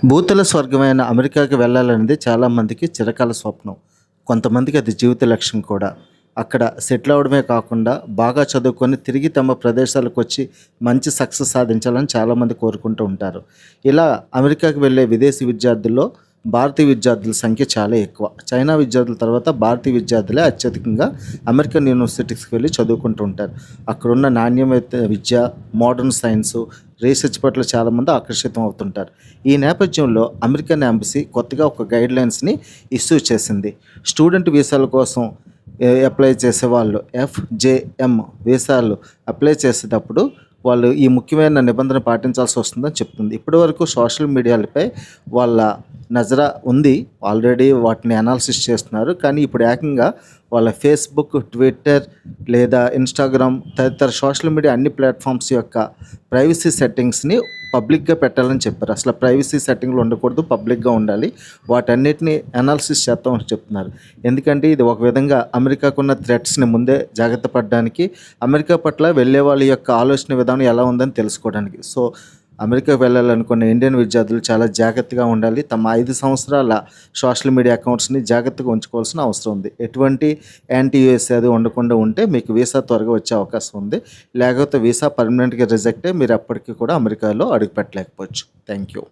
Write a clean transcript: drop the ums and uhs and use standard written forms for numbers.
భూతల స్వర్గమైన అమెరికాకి వెళ్ళాలనేది చాలామందికి చిరకాల స్వప్నం. కొంతమందికి అది జీవిత లక్ష్యం కూడా. అక్కడ సెటిల్ అవ్వడమే కాకుండా బాగా చదువుకొని తిరిగి తమ ప్రదేశాలకు వచ్చి మంచి సక్సెస్ సాధించాలని చాలామంది కోరుకుంటూ ఉంటారు. ఇలా అమెరికాకి వెళ్ళే విదేశీ విద్యార్థుల్లో భారతీయ విద్యార్థుల సంఖ్య చాలా ఎక్కువ. చైనా విద్యార్థుల తర్వాత భారతీయ విద్యార్థులే అత్యధికంగా అమెరికన్ యూనివర్సిటీస్కి వెళ్ళి చదువుకుంటూ ఉంటారు. అక్కడున్న నాణ్యమైన విద్య, మోడర్న్ సైన్సు, రీసెర్చ్ పట్ల చాలామంది ఆకర్షితం అవుతుంటారు. ఈ నేపథ్యంలో అమెరికన్ ఎంబసీ కొత్తగా ఒక గైడ్లైన్స్ని ఇష్యూ చేసింది. స్టూడెంట్ వీసాల కోసం అప్లై చేసేవాళ్ళు FJM వీసాలు అప్లై చేసేటప్పుడు వాళ్ళు ఈ ముఖ్యమైన నిబంధన పాటించాల్సి వస్తుందని చెప్తుంది. ఇప్పటివరకు సోషల్ మీడియాలపై వాళ్ళ నజరా ఉంది. ఆల్రెడీ వాటిని అనాలిసిస్ చేస్తున్నారు. కానీ ఇప్పుడు ఏకంగా వాళ్ళ ఫేస్బుక్, ట్విట్టర్ లేదా ఇన్స్టాగ్రామ్ తదితర సోషల్ మీడియా అన్ని ప్లాట్ఫామ్స్ యొక్క ప్రైవసీ సెట్టింగ్స్ని పబ్లిక్గా పెట్టాలని చెప్పారు. అసలు ప్రైవసీ సెట్టింగ్లు ఉండకూడదు, పబ్లిక్గా ఉండాలి. వాటన్నిటిని అనాలిసిస్ చేస్తామని చెప్తున్నారు. ఎందుకంటే ఇది ఒక విధంగా అమెరికాకున్న థ్రెట్స్ని ముందే జాగ్రత్త పడడానికి, అమెరికా పట్ల వెళ్ళే వాళ్ళ యొక్క ఆలోచన విధానం ఎలా ఉందని తెలుసుకోవడానికి. సో అమెరికాకు వెళ్ళాలనుకున్న ఇండియన్ విద్యార్థులు చాలా జాగ్రత్తగా ఉండాలి. తమ 5 సంవత్సరాల సోషల్ మీడియా అకౌంట్స్ని జాగ్రత్తగా ఉంచుకోవాల్సిన అవసరం ఉంది. ఎటువంటి యాంటీ యూఎస్ఏ అది ఉండకుండా ఉంటే మీకు వీసా త్వరగా వచ్చే అవకాశం ఉంది. లేకపోతే వీసా పర్మనెంట్గా రిజెక్ట్ అయ్యి మీరు ఎప్పటికీ కూడా అమెరికాలో అడుగు పెట్టలేకపోవచ్చు. Thank you.